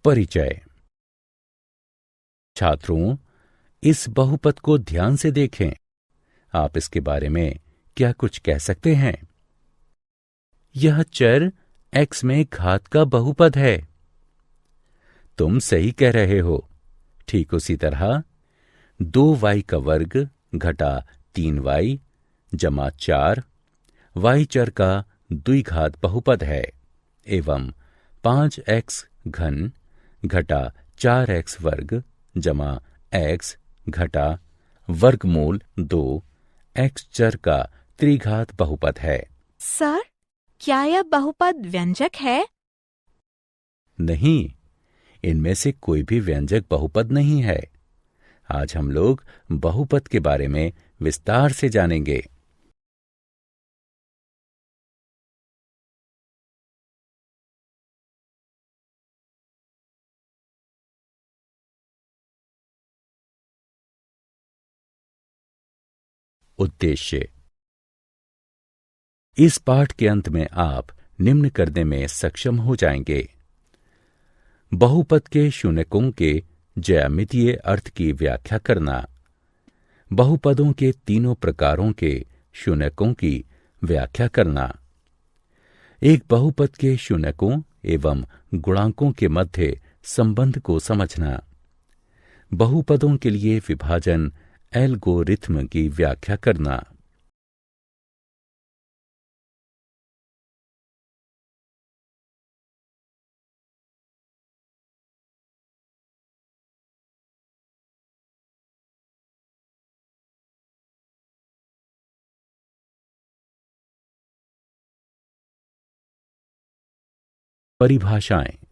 परिचय। छात्रों, इस बहुपद को ध्यान से देखें। आप इसके बारे में क्या कुछ कह सकते हैं? यह चर x में घात का बहुपद है। तुम सही कह रहे हो। ठीक उसी तरह 2y का वर्ग घटा 3y जमा 4 y चर का द्विघात बहुपद है एवं 5x घन घटा 4x वर्ग जमा x घटा वर्गमूल 2 x चर का त्रिघात बहुपद है। सर, क्या यह बहुपद व्यंजक है? नहीं, इनमें से कोई भी व्यंजक बहुपद नहीं है। आज हम लोग बहुपद के बारे में विस्तार से जानेंगे। उद्देश्य। इस पाठ के अंत में आप निम्न करने में सक्षम हो जाएंगे। बहुपद के शून्यकों के ज्यामितीय अर्थ की व्याख्या करना, बहुपदों के तीनों प्रकारों के शून्यकों की व्याख्या करना, एक बहुपद के शून्यकों एवं गुणांकों के मध्य संबंध को समझना, बहुपदों के लिए विभाजन एल्गोरिथ्म की व्याख्या करना। परिभाषाएं।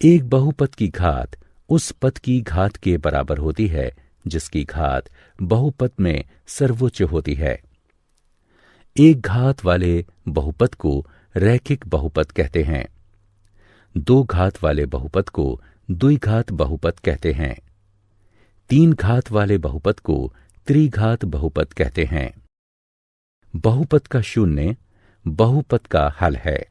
एक बहुपद की घात उस पद की घात के बराबर होती है जिसकी घात बहुपद में सर्वोच्च होती है। एक घात वाले बहुपद को रैखिक बहुपद कहते हैं। दो घात वाले बहुपद को द्विघात बहुपद कहते हैं। तीन घात वाले बहुपद को त्रिघात बहुपद कहते हैं। बहुपद का शून्य बहुपद का हल है।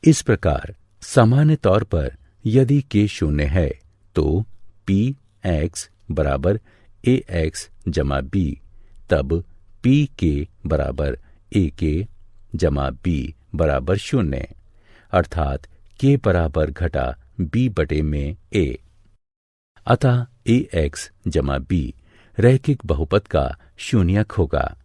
इस प्रकार सामान्य तौर पर यदि k शून्य है तो p x बराबर ax जमा b, तब p k बराबर ak जमा b बराबर शून्य, अर्थात k बराबर घटा b बटे में a। अतः ax जमा b रैखिक बहुपद का शून्यक होगा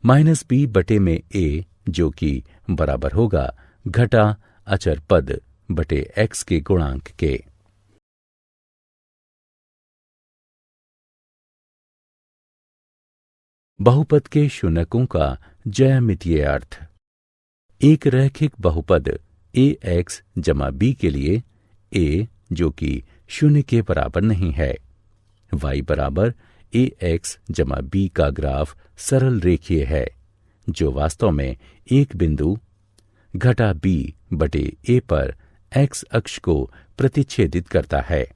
माइनस b बटे में a, जो कि बराबर होगा घटा अचर पद बटे x के गुणांक के। बहुपद के शून्यकों का ज्यामितीय अर्थ। एक रैखिक बहुपद ax जमा b के लिए a, जो कि शून्य के बराबर नहीं है, y बराबर ax जमा b का ग्राफ सरल रेखीय है जो वास्तव में एक बिंदु घटा b बटे a पर x अक्ष को प्रतिच्छेदित करता है।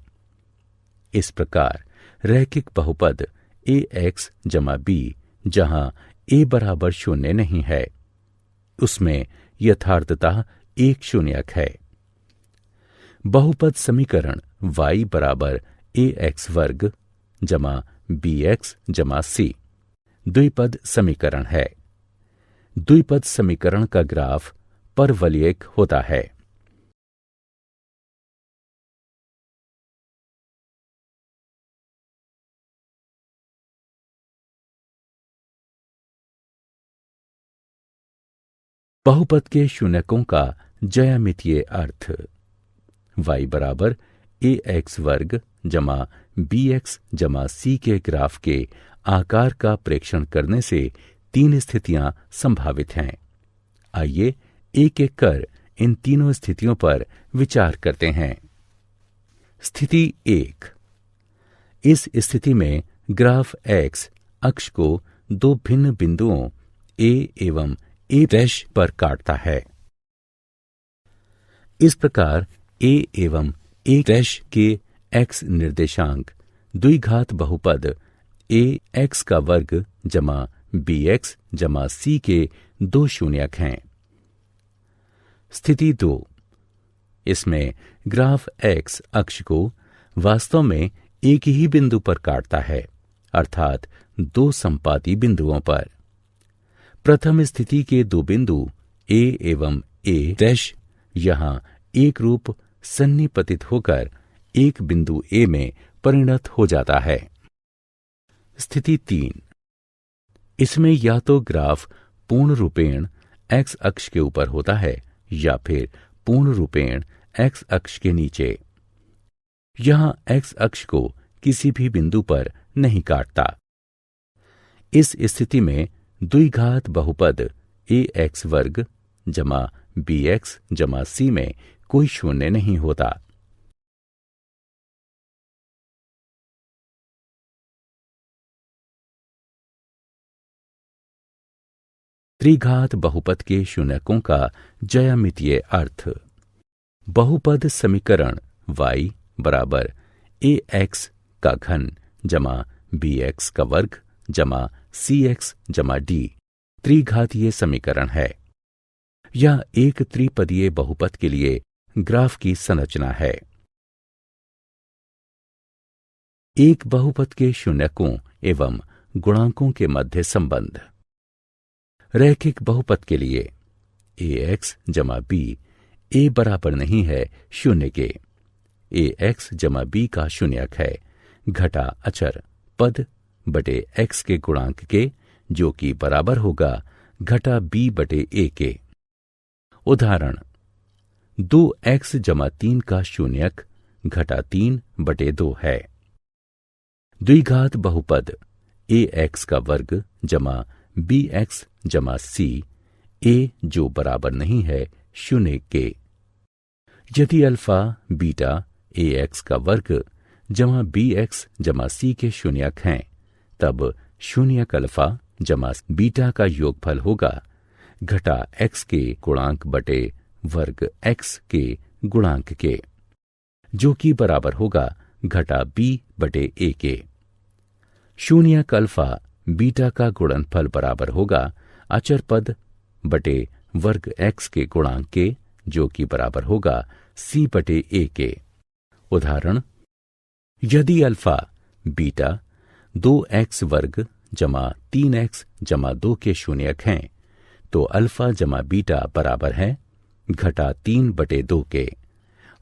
इस प्रकार रैखिक बहुपद ax जमा b जहां a बराबर शून्य नहीं है, उसमें यथार्थतः एक शून्यक है। बहुपद समीकरण y बराबर ax वर्ग जमा bx जमा c द्विपद समीकरण है। द्विपद समीकरण का ग्राफ परवलयिक होता है। बहुपद के शून्यकों का ज्यामितीय अर्थ। y बराबर ax वर्ग जमा bx जमा c के ग्राफ के आकार का प्रेक्षण करने से तीन स्थितियां संभावित हैं। आइए एक एक कर इन तीनों स्थितियों पर विचार करते हैं। स्थिति 1। इस स्थिति में ग्राफ x अक्ष को दो भिन्न बिंदुओं a एवं a' पर काटता है। इस प्रकार a एवं a' के x निर्देशांक द्विघात बहुपद ax का वर्ग जमा bx जमा c के दो शून्यक हैं। स्थिति 2। इसमें ग्राफ एक्स अक्ष को वास्तव में एक ही बिंदु पर काटता है, अर्थात दो संपाती बिंदुओं पर। प्रथम स्थिति के दो बिंदु ए एवं ए डैश यहां एक रूप सन्निपतित होकर एक बिंदु ए में परिणत हो जाता है। स्थिति 3, इसमें या तो ग्राफ पूर्ण रूपेण एक्स अक्ष के ऊपर होता है या फिर पूर्ण रूपेण एक्स अक्ष के नीचे। यहां एक्स अक्ष को किसी भी बिंदु पर नहीं काटता। इस स्थिति में द्विघात बहुपद ए एक्स वर्ग जमा बी एक्स जमा सी में कोई शून्य नहीं होता। त्रिघात बहुपद के शून्यकों का ज्यामितीय अर्थ। बहुपद समीकरण y बराबर ए एक्स का घन जमा बी एक्स का वर्ग जमा सी एक्स जमा डी त्रिघातीय समीकरण है। यह एक त्रिपदीय बहुपद के लिए ग्राफ की संरचना है। एक बहुपद के शून्यकों एवं गुणांकों के मध्य संबंध। रैखिक बहुपद के लिए ए एक्स जमा बी ए बराबर नहीं है शून्य के। ए एक्स जमा बी का शून्यक है घटा अचर पद बटे एक्स के गुणांक के, जो कि बराबर होगा घटा बी बटे ए के। उदाहरण 2x जमा 3 का शून्यक घटा 3 बटे 2 है। द्विघात बहुपद ए एक्स का वर्ग जमा बी एक्स जमा सी ए, जो बराबर नहीं है शून्य के। यदि अल्फा बीटा ए एक्स का वर्ग जमा बी एक्स जमा सी के शून्यक हैं, तब शून्यक अल्फा जमा बीटा का योगफल होगा घटा एक्स के गुणांक बटे वर्ग एक्स के गुणांक के, जो कि बराबर होगा घटा बी बटे ए के। शून्यक अल्फा बीटा का गुणनफल बराबर होगा अचर पद बटे वर्ग एक्स के गुणांक के, जो कि बराबर होगा सी बटे ए के। उदाहरण यदि अल्फा बीटा 2x वर्ग जमा 3x जमा 2 के शून्यक हैं, तो अल्फा जमा बीटा बराबर है घटा 3 बटे 2 के,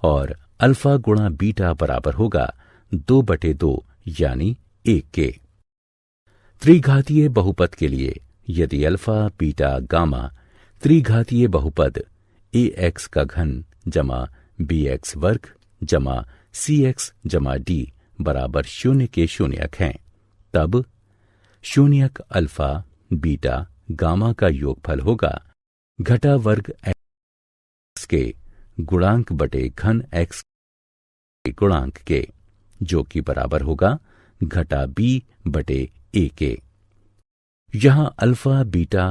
और अल्फा गुणा बीटा बराबर होगा 2 बटे 2 यानी 1 के। त्रिघातीय बहुपद के लिए यदि अल्फा बीटा गामा त्रिघातीय बहुपद ए एक्स का घन जमा बी एक्स वर्ग जमा सी एक्स जमा डी बराबर शून्य के शून्यक हैं, तब शून्यक अल्फा बीटा गामा का योगफल होगा घटा वर्ग एक्स के गुणांक बटे घन एक्स के गुणांक के, जो कि बराबर होगा घटा बी बटे ए के। यहां अल्फा बीटा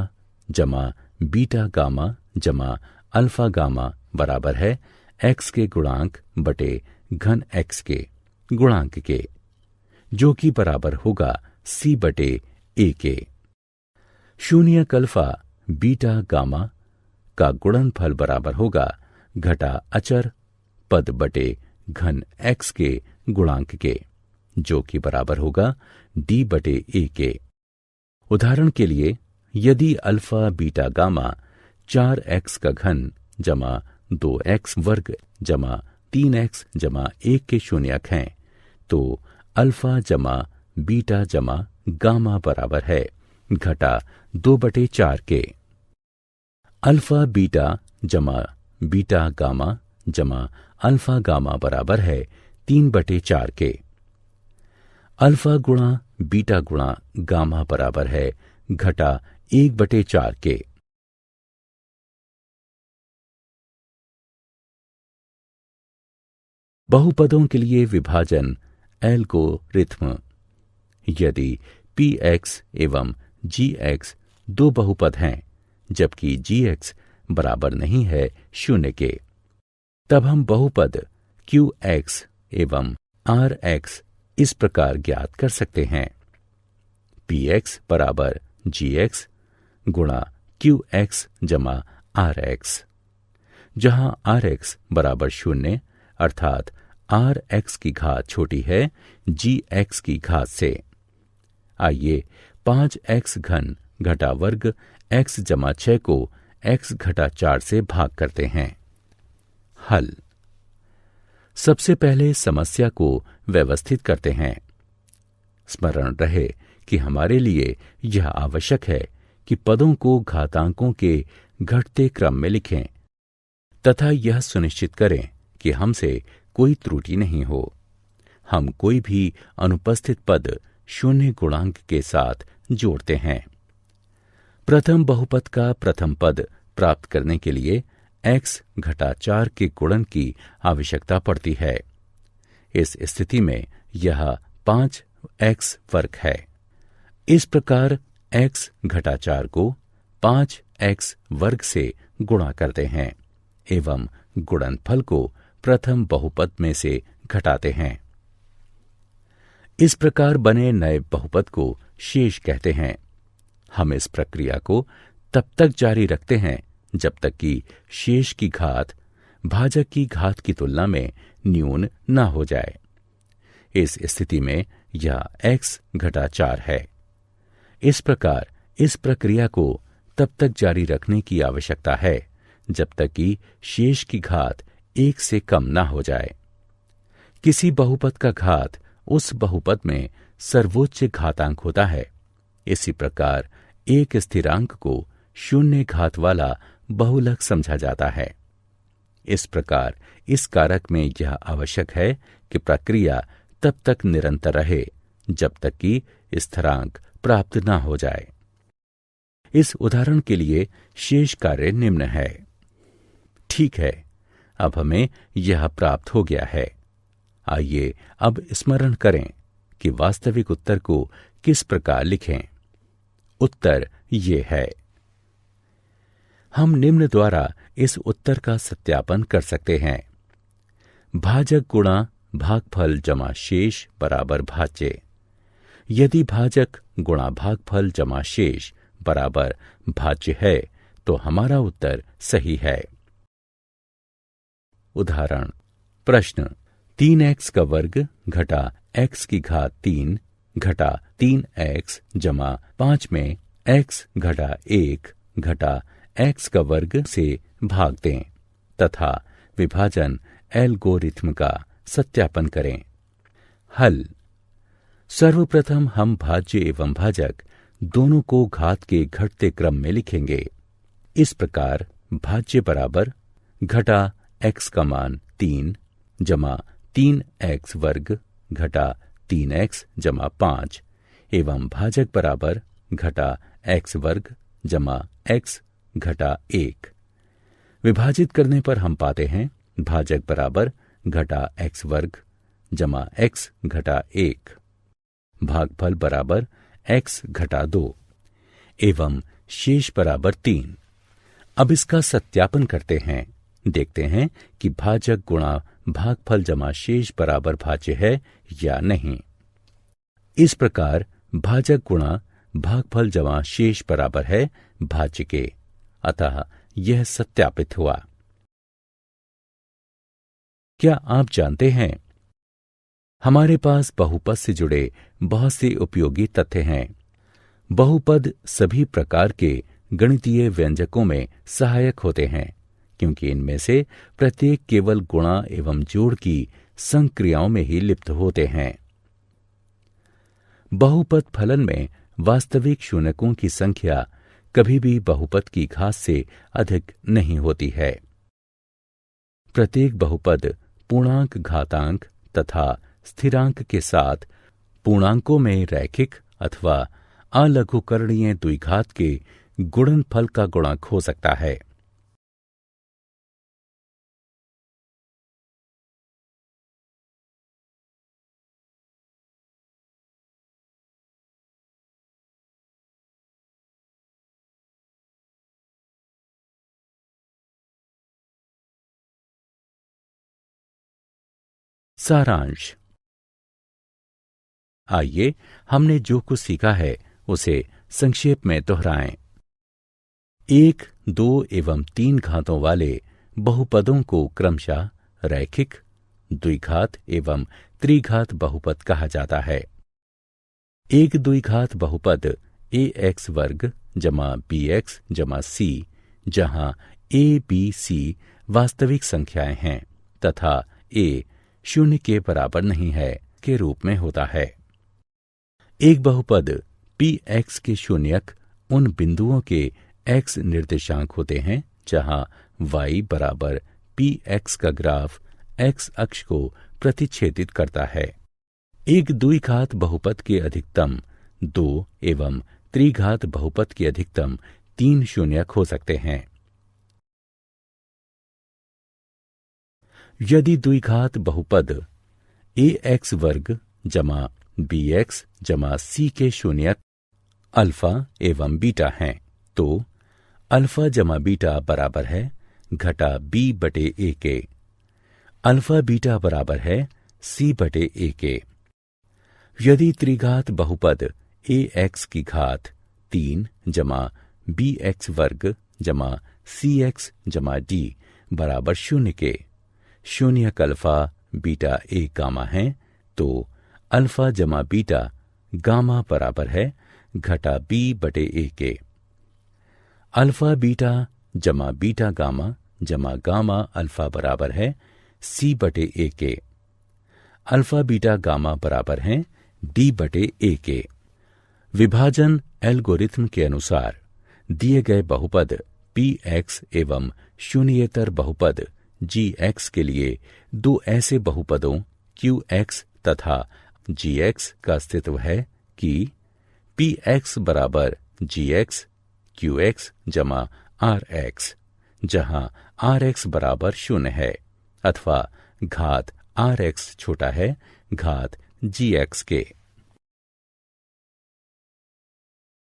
जमा बीटा गामा जमा अल्फा गामा बराबर है एक्स के गुणांक बटे घन एक्स के गुणांक के, जो कि बराबर होगा सी बटे ए के। शून्यक अल्फा बीटा गामा का गुणनफल बराबर होगा घटा अचर पद बटे घन एक्स के गुणांक के, जो कि बराबर होगा डी बटे ए के। उदाहरण के लिए यदि अल्फा बीटा गामा 4x का घन जमा 2x वर्ग जमा 3x जमा 1 के शून्यक हैं, तो अल्फा जमा बीटा जमा गामा बराबर है घटा 2 बटे 4 के। अल्फा बीटा जमा बीटा गामा जमा अल्फा गामा बराबर है 3 बटे 4 के। अल्फा गुणा बीटा गुणा गामा बराबर है घटा 1 बटे 4 के। बहुपदों के लिए विभाजन एल्गोरिथ्म। यदि पी एक्स एवं जी एक्स दो बहुपद हैं, जबकि जी एक्स बराबर नहीं है शून्य के, तब हम बहुपद क्यू एक्स एवं आर एक्स इस प्रकार ज्ञात कर सकते हैं। पी एक्स बराबर जी एक्स गुणा क्यू एक्स जमा आर एक्स, जहां rx बराबर 0 अर्थात rx की घात छोटी है gx की घात से। आइए 5x घन घटा वर्ग x जमा 6 को x घटा 4 से भाग करते हैं। हल। सबसे पहले समस्या को व्यवस्थित करते हैं। स्मरण रहे कि हमारे लिए यह आवश्यक है कि पदों को घातांकों के घटते क्रम में लिखें तथा यह सुनिश्चित करें कि हमसे कोई त्रुटि नहीं हो। हम कोई भी अनुपस्थित पद शून्य गुणांक के साथ जोड़ते हैं। प्रथम बहुपद का प्रथम पद प्राप्त करने के लिए x घटा 4 के गुणन की आवश्यकता पड़ती है। इस स्थिति में यह 5x वर्ग है। इस प्रकार x घटा 4 को 5x वर्ग से गुणा करते हैं एवं गुणनफल को प्रथम बहुपद में से घटाते हैं। इस प्रकार बने नए बहुपद को शेष कहते हैं। हम इस प्रक्रिया को तब तक जारी रखते हैं जब तक कि शेष की घात भाजक की घात की तुलना में न्यून न हो जाए। इस स्थिति में यह x घटा 4 है। इस प्रकार इस प्रक्रिया को तब तक जारी रखने की आवश्यकता है जब तक कि शेष की घात 1 से कम न हो जाए। किसी बहुपद का घात उस बहुपद में सर्वोच्च घातांक होता है। इसी प्रकार एक स्थिरांक को शून्य घात वाला बहुलक समझा जाता है। इस प्रकार इस कारक में यह आवश्यक है कि प्रक्रिया तब तक निरंतर रहे जब तक कि स्थिरांक प्राप्त न हो जाए। इस उदाहरण के लिए शेष कार्य निम्न है। ठीक है, अब हमें यह प्राप्त हो गया है। आइए अब स्मरण करें कि वास्तविक उत्तर को किस प्रकार लिखें। उत्तर ये है। हम निम्न द्वारा इस उत्तर का सत्यापन कर सकते हैं। भाजक गुणा भागफल जमा शेष बराबर भाज्य। यदि भाजक गुणा भागफल जमा शेष बराबर भाज्य है तो हमारा उत्तर सही है। उदाहरण। प्रश्न। 3x का वर्ग घटा x की घात 3 घटा 3x जमा 5 में x घटा 1 घटा x का वर्ग से भाग दें तथा विभाजन एल्गोरिथ्म का सत्यापन करें। हल। सर्वप्रथम हम भाज्य एवं भाजक दोनों को घात के घटते क्रम में लिखेंगे। इस प्रकार भाज्य बराबर घटा x का मान 3 जमा 3x वर्ग घटा 3x जमा 5 एवं भाजक बराबर घटा x वर्ग जमा x घटा 1। विभाजित करने पर हम पाते हैं भाजक बराबर घटा x वर्ग जमा x घटा 1, भागफल बराबर x घटा 2 एवं शेष बराबर 3। अब इसका सत्यापन करते हैं। देखते हैं कि भाजक गुणा भागफल जमा शेष बराबर भाज्य है या नहीं। इस प्रकार भाजक गुणा भागफल जमा शेष बराबर है भाज्य के, अतः यह सत्यापित हुआ। क्या आप जानते हैं, हमारे पास बहुपद से जुड़े बहुत से उपयोगी तथ्य हैं। बहुपद सभी प्रकार के गणितीय व्यंजकों में सहायक होते हैं क्योंकि इनमें से प्रत्येक केवल गुणा एवं जोड़ की संक्रियाओं में ही लिप्त होते हैं। बहुपद फलन में वास्तविक शून्यकों की संख्या कभी भी बहुपद की घात से अधिक नहीं होती है। प्रत्येक बहुपद पूर्णांक घातांक तथा स्थिरांक के साथ पूर्णांकों में रैखिक अथवा अलघुकरणीय द्विघात के गुणनफल का गुणक हो सकता है। सारांश। आइए हमने जो कुछ सीखा है उसे संक्षेप में दोहराएं। 1, 2 एवं 3 घातों वाले बहुपदों को क्रमशः रैखिक, द्विघात एवं त्रिघात बहुपद कहा जाता है। एक द्विघात बहुपद ax वर्ग जमा bx जमा c, जहां a, b, c वास्तविक संख्याएं हैं तथा a शून्य के बराबर नहीं है के रूप में होता है। एक बहुपद px के शून्यक उन बिंदुओं के x निर्देशांक होते हैं जहां y बराबर px का ग्राफ x अक्ष को प्रतिच्छेदित करता है। एक द्विघात बहुपद के अधिकतम 2 एवं त्रिघात बहुपद के अधिकतम 3 शून्यक हो सकते हैं। यदि द्विघात बहुपद ax वर्ग जमा bx जमा c के शून्यक अल्फा एवं बीटा हैं, तो अल्फा जमा बीटा बराबर है घटा b बटे a के। अल्फा बीटा बराबर है c बटे a के। यदि त्रिघात बहुपद ax की घात 3 जमा bx वर्ग जमा cx जमा d बराबर शून्य के, शून्यक अल्फा बीटा a गामा है, तो अल्फा जमा बीटा गामा बराबर है घटा b बटे a के। अल्फा बीटा जमा बीटा गामा जमा गामा अल्फा बराबर है c बटे a के। अल्फा बीटा गामा बराबर है d बटे a के। विभाजन एल्गोरिथ्म के अनुसार दिए गए बहुपद px एवं शून्येतर बहुपद gx के लिए दो ऐसे बहुपदों qx तथा gx का अस्तित्व है कि px बराबर gx qx जमा rx, जहां rx बराबर शून्य है, अथवा घात rx छोटा है घात gx के।